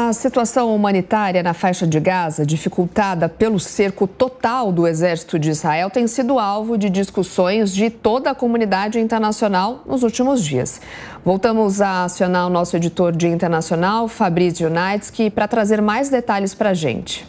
A situação humanitária na faixa de Gaza, dificultada pelo cerco total do exército de Israel, tem sido alvo de discussões de toda a comunidade internacional nos últimos dias. Voltamos a acionar o nosso editor de internacional, Fabrício Naitsky, para trazer mais detalhes para a gente.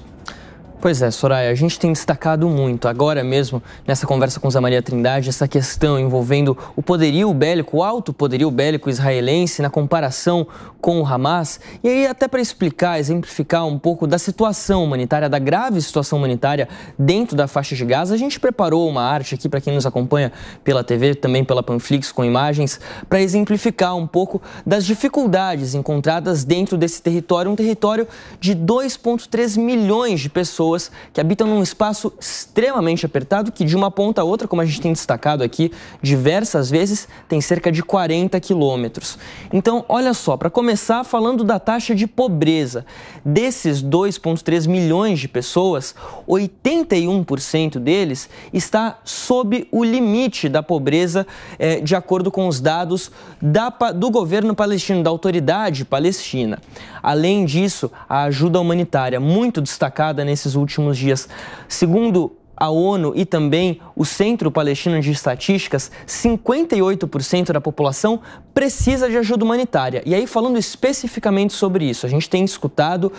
Pois é, Soraya, a gente tem destacado muito, agora mesmo, nessa conversa com Zé Maria Trindade, essa questão envolvendo o poderio bélico, o alto poderio bélico israelense na comparação com o Hamas. E aí, até para explicar, exemplificar um pouco da situação humanitária, da grave situação humanitária dentro da faixa de Gaza, a gente preparou uma arte aqui para quem nos acompanha pela TV, também pela Panflix, com imagens, para exemplificar um pouco das dificuldades encontradas dentro desse território, um território de 2,3 milhões de pessoas que habitam num espaço extremamente apertado, que de uma ponta a outra, como a gente tem destacado aqui diversas vezes, tem cerca de 40 quilômetros. Então, olha só, para começar falando da taxa de pobreza, desses 2,3 milhões de pessoas, 81% deles está sob o limite da pobreza, de acordo com os dados do governo palestino, da autoridade palestina. Além disso, a ajuda humanitária, muito destacada nesses últimos dias. Segundo a ONU e também o Centro Palestino de Estatísticas, 58% da população precisa de ajuda humanitária. E aí, falando especificamente sobre isso, a gente tem escutado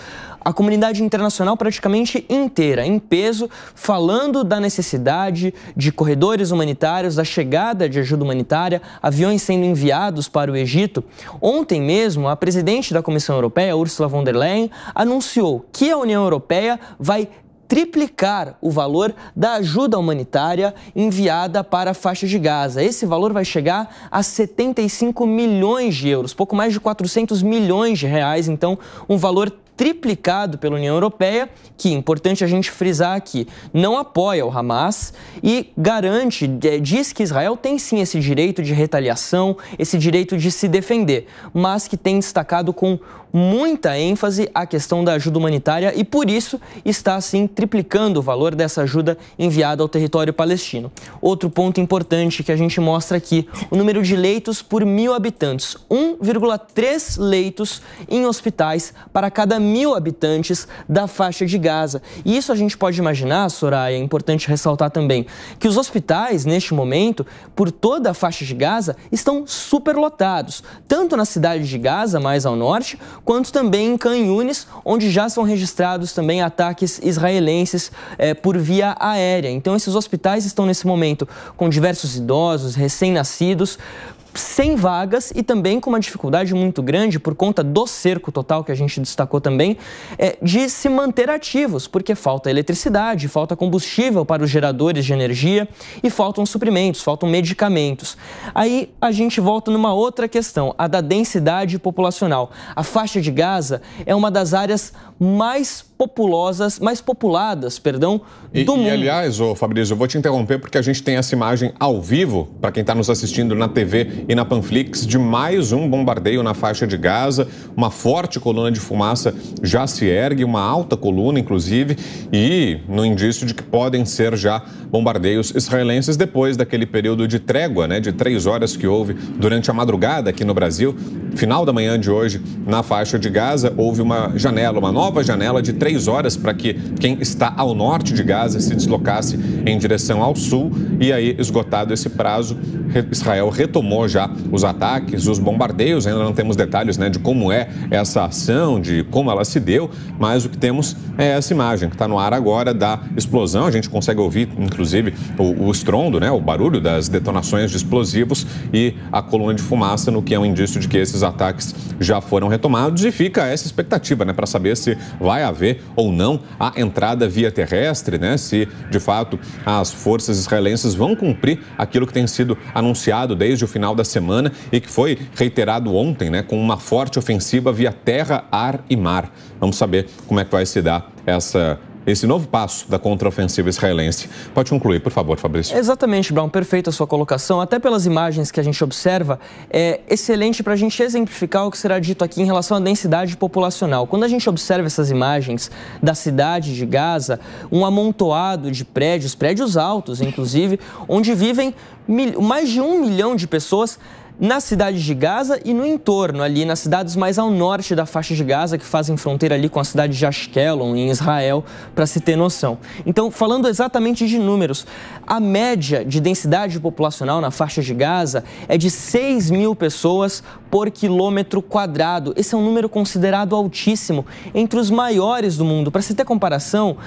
a comunidade internacional praticamente inteira, em peso, falando da necessidade de corredores humanitários, da chegada de ajuda humanitária, aviões sendo enviados para o Egito. Ontem mesmo, a presidente da Comissão Europeia, Ursula von der Leyen, anunciou que a União Europeia vai triplicar o valor da ajuda humanitária enviada para a faixa de Gaza. Esse valor vai chegar a 75 milhões de euros, pouco mais de 400 milhões de reais, então um valor triplicado pela União Europeia, que, importante a gente frisar aqui, não apoia o Hamas e garante, diz que Israel tem sim esse direito de retaliação, esse direito de se defender, mas que tem destacado com muita ênfase a questão da ajuda humanitária e, por isso, está, assim, triplicando o valor dessa ajuda enviada ao território palestino. Outro ponto importante que a gente mostra aqui, o número de leitos por 1.000 habitantes, 1,3 leitos em hospitais para cada 1.000 habitantes da faixa de Gaza. E isso a gente pode imaginar, Soraya, é importante ressaltar também, que os hospitais, neste momento, por toda a faixa de Gaza, estão superlotados, tanto na cidade de Gaza, mais ao norte, quanto também em Khan Yunis, onde já são registrados também ataques israelenses por via aérea. Então, esses hospitais estão nesse momento com diversos idosos, recém-nascidos, sem vagas e também com uma dificuldade muito grande por conta do cerco total que a gente destacou também, de se manter ativos, porque falta eletricidade, falta combustível para os geradores de energia e faltam suprimentos, faltam medicamentos. Aí a gente volta numa outra questão, a da densidade populacional. A faixa de Gaza é uma das áreas mais populadas, do mundo. E aliás, Fabrício, eu vou te interromper porque a gente tem essa imagem ao vivo, para quem está nos assistindo na TV e na Panflix, de mais um bombardeio na faixa de Gaza. Uma forte coluna de fumaça já se ergue, uma alta coluna, inclusive, e no indício de que podem ser já bombardeios israelenses depois daquele período de trégua, de 3 horas que houve durante a madrugada aqui no Brasil. Final da manhã de hoje, na faixa de Gaza, houve uma nova janela de 3 horas para que quem está ao norte de Gaza se deslocasse em direção ao sul. E aí, esgotado esse prazo, Israel retomou já os ataques, os bombardeios. Ainda não temos detalhes de como é essa ação, de como ela se deu, mas o que temos é essa imagem que está no ar agora da explosão. A gente consegue ouvir, inclusive, o estrondo, o barulho das detonações de explosivos e a coluna de fumaça, no que é um indício de que esses ataques já foram retomados. E fica essa expectativa, para saber se vai haver ou não a entrada via terrestre, se de fato as forças israelenses vão cumprir aquilo que tem sido anunciado desde o final da semana e que foi reiterado ontem, com uma forte ofensiva via terra, ar e mar. Vamos saber como é que vai se dar esse novo passo da contraofensiva israelense. Pode concluir, por favor, Fabrício. Exatamente, Brown, perfeita a sua colocação. Até pelas imagens que a gente observa, é excelente para a gente exemplificar o que será dito aqui em relação à densidade populacional. Quando a gente observa essas imagens da cidade de Gaza, um amontoado de prédios altos, inclusive, onde vivem mais de 1 milhão de pessoas na cidade de Gaza e no entorno, ali nas cidades mais ao norte da faixa de Gaza, que fazem fronteira ali com a cidade de Ashkelon, em Israel, para se ter noção. Então, falando exatamente de números, a média de densidade populacional na faixa de Gaza é de 6.000 pessoas por quilômetro quadrado. Esse é um número considerado altíssimo, entre os maiores do mundo. Para se ter comparação,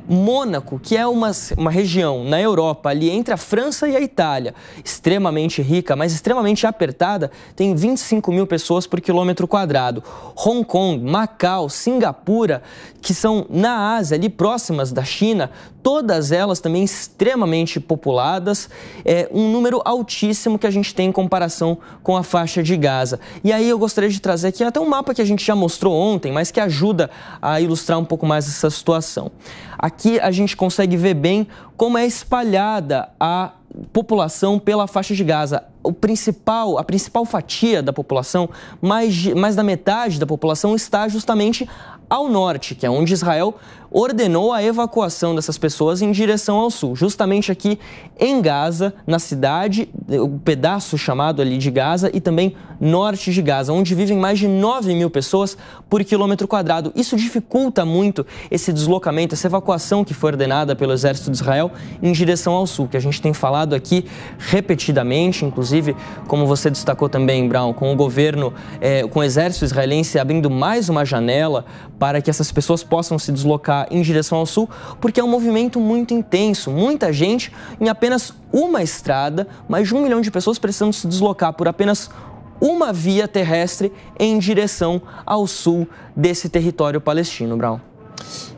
Mônaco, que é uma região na Europa, ali entre a França e a Itália, extremamente rica, mas extremamente apertada, tem 25.000 pessoas por quilômetro quadrado. Hong Kong, Macau, Singapura, que são na Ásia, ali próximas da China, todas elas também extremamente populadas, um número altíssimo que a gente tem em comparação com a faixa de Gaza. E aí eu gostaria de trazer aqui até um mapa que a gente já mostrou ontem, mas que ajuda a ilustrar um pouco mais essa situação. Aqui a gente consegue ver bem como é espalhada a população pela faixa de Gaza. A principal fatia da população, mais da metade da população, está justamente ao norte, que é onde Israel ordenou a evacuação dessas pessoas em direção ao sul. Justamente aqui em Gaza, na cidade, o pedaço chamado ali de Gaza e também norte de Gaza, onde vivem mais de 9.000 pessoas por quilômetro quadrado. Isso dificulta muito esse deslocamento, essa evacuação que foi ordenada pelo exército de Israel em direção ao sul, que a gente tem falado aqui repetidamente, inclusive, como você destacou também, Brown, com o governo, com o exército israelense abrindo mais uma janela para que essas pessoas possam se deslocar em direção ao sul, porque é um movimento muito intenso, muita gente em apenas uma estrada, mais de 1 milhão de pessoas precisando se deslocar por apenas uma via terrestre em direção ao sul desse território palestino, Brown.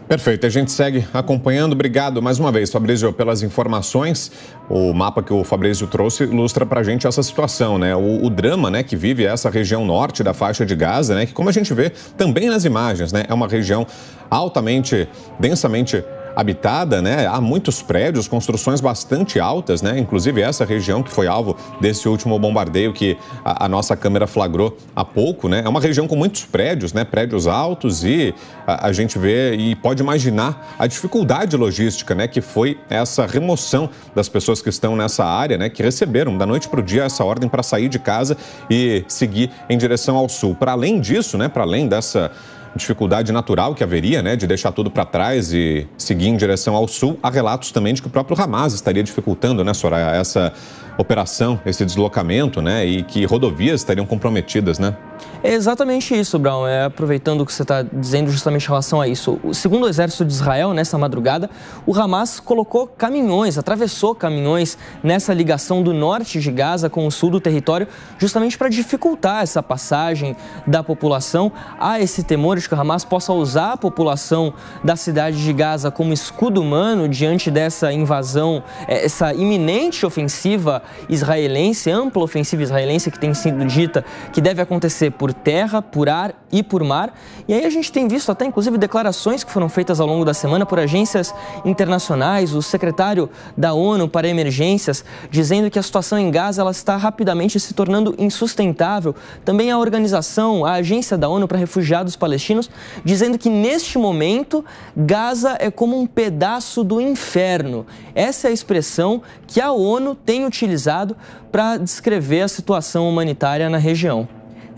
Perfeito, a gente segue acompanhando. Obrigado mais uma vez, Fabrício, pelas informações. O mapa que o Fabrício trouxe ilustra pra gente essa situação, né? O drama, né, que vive essa região norte da faixa de Gaza, né? Que, como a gente vê também nas imagens, né? É uma região altamente, densamente habitada, né? Há muitos prédios, construções bastante altas, né? Inclusive essa região que foi alvo desse último bombardeio que a nossa câmera flagrou há pouco, né? É uma região com muitos prédios, né? Prédios altos e a gente vê e pode imaginar a dificuldade logística, né? Que foi essa remoção das pessoas que estão nessa área, né? Que receberam da noite para o dia essa ordem para sair de casa e seguir em direção ao sul. Para além disso, né? Para além dessa dificuldade natural que haveria, né, de deixar tudo para trás e seguir em direção ao sul, há relatos também de que o próprio Hamas estaria dificultando, né, Soraya, essa operação, esse deslocamento, né, e que rodovias estariam comprometidas, né? É exatamente isso, Brown. Aproveitando o que você está dizendo justamente em relação a isso. Segundo o exército de Israel, nessa madrugada, o Hamas colocou caminhões, atravessou caminhões nessa ligação do norte de Gaza com o sul do território, justamente para dificultar essa passagem da população. Há esse temor de que o Hamas possa usar a população da cidade de Gaza como escudo humano diante dessa invasão, essa iminente ofensiva israelense, ampla ofensiva israelense que tem sido dita que deve acontecer por terra, por ar e por mar. E aí a gente tem visto até, inclusive, declarações que foram feitas ao longo da semana por agências internacionais, o secretário da ONU para emergências, dizendo que a situação em Gaza ela está rapidamente se tornando insustentável. Também a organização, a Agência da ONU para Refugiados Palestinos, dizendo que neste momento Gaza é como um pedaço do inferno. Essa é a expressão que a ONU tem utilizado para descrever a situação humanitária na região.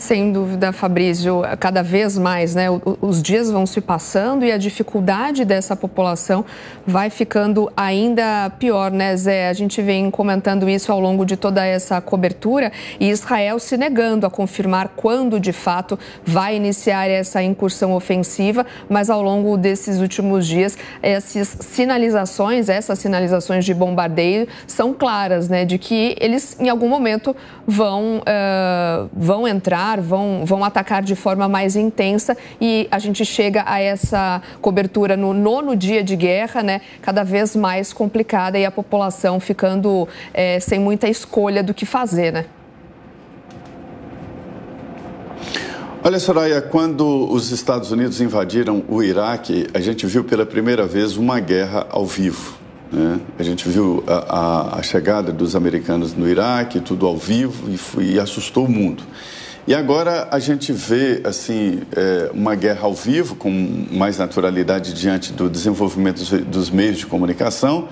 Sem dúvida, Fabrício, cada vez mais, né, os dias vão se passando e a dificuldade dessa população vai ficando ainda pior, né, Zé? A gente vem comentando isso ao longo de toda essa cobertura e Israel se negando a confirmar quando, de fato, vai iniciar essa incursão ofensiva, mas ao longo desses últimos dias, essas sinalizações de bombardeio são claras, né, de que eles, em algum momento, vão entrar, vão atacar de forma mais intensa e a gente chega a essa cobertura no 9º dia de guerra, né, cada vez mais complicada e a população ficando sem muita escolha do que fazer, né? Olha, Soraya, quando os Estados Unidos invadiram o Iraque, a gente viu pela primeira vez uma guerra ao vivo. Né? A gente viu a chegada dos americanos no Iraque, tudo ao vivo e assustou o mundo. E agora a gente vê assim, uma guerra ao vivo com mais naturalidade diante do desenvolvimento dos meios de comunicação,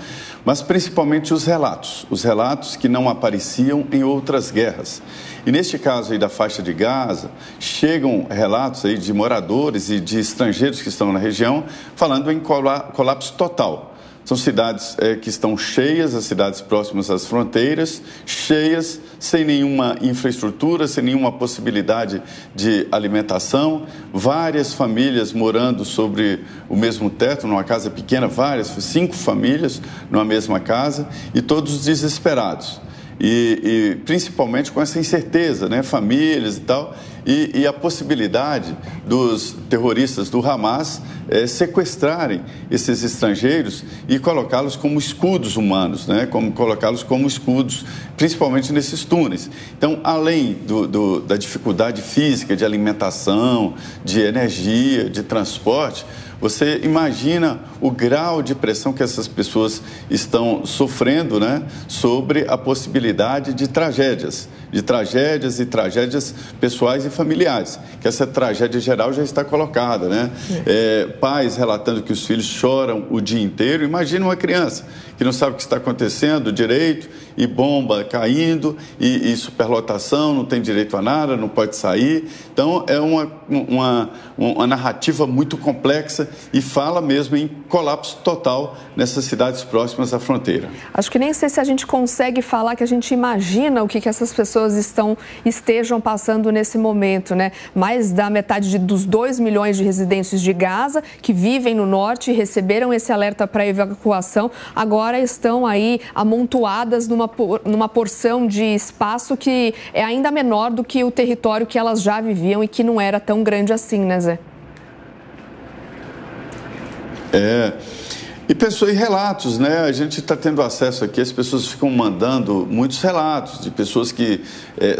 mas principalmente os relatos que não apareciam em outras guerras. E neste caso aí da faixa de Gaza, chegam relatos aí de moradores e de estrangeiros que estão na região falando em colapso total. São cidades que estão cheias, as cidades próximas às fronteiras, cheias, sem nenhuma infraestrutura, sem nenhuma possibilidade de alimentação, várias famílias morando sobre o mesmo teto, numa casa pequena, 5 famílias numa mesma casa, e todos desesperados. E principalmente com essa incerteza, né? Famílias e tal, e a possibilidade dos terroristas do Hamas sequestrarem esses estrangeiros e colocá-los como escudos humanos, né? Colocá-los como escudos, principalmente nesses túneis. Então, além da dificuldade física de alimentação, de energia, de transporte, você imagina o grau de pressão que essas pessoas estão sofrendo, né, sobre a possibilidade de tragédias e tragédias pessoais e familiares, que essa tragédia geral já está colocada, né? Pais relatando que os filhos choram o dia inteiro. Imagina uma criança que não sabe o que está acontecendo direito, e bomba caindo, e superlotação, não tem direito a nada, não pode sair. Então, é uma narrativa muito complexa e fala mesmo em colapso total nessas cidades próximas à fronteira. Acho que nem sei se a gente consegue falar que a gente imagina o que essas pessoas estejam passando nesse momento, né? Mais da metade dos 2 milhões de residentes de Gaza que vivem no norte e receberam esse alerta para evacuação, agora estão aí amontoadas numa porção de espaço que é ainda menor do que o território que elas já viviam e que não era tão grande assim, né, Zé? E pessoas, e relatos, né? A gente está tendo acesso aqui, as pessoas ficam mandando muitos relatos de pessoas que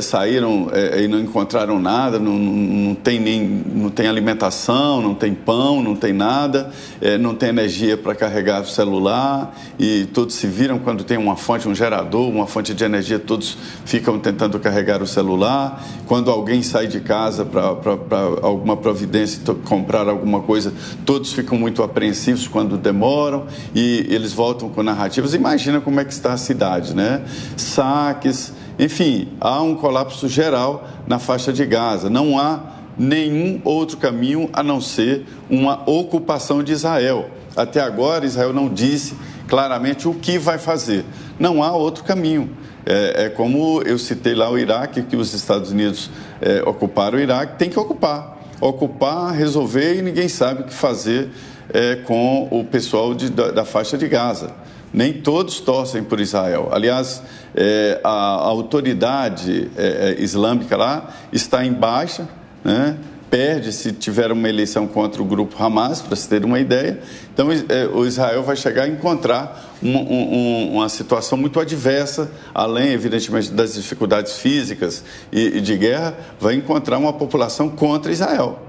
saíram e não encontraram nada, não tem alimentação, não tem pão, não tem nada, não tem energia para carregar o celular, e todos se viram quando tem uma fonte, um gerador, uma fonte de energia, todos ficam tentando carregar o celular. Quando alguém sai de casa para alguma providência, comprar alguma coisa, todos ficam muito apreensivos quando demoram. E eles voltam com narrativas. Imagina como é que está a cidade, né? Saques, enfim, há um colapso geral na faixa de Gaza. Não há nenhum outro caminho a não ser uma ocupação de Israel. Até agora, Israel não disse claramente o que vai fazer. Não há outro caminho. É como eu citei lá o Iraque, que os Estados Unidos ocuparam o Iraque, tem que ocupar. Ocupar, resolver, e ninguém sabe o que fazer com o pessoal da faixa de Gaza. Nem todos torcem por Israel. Aliás, a autoridade islâmica lá está em baixa, né? Perde se tiver uma eleição contra o grupo Hamas, para se ter uma ideia. Então, o Israel vai chegar a encontrar uma situação muito adversa, além, evidentemente, das dificuldades físicas e de guerra, vai encontrar uma população contra Israel.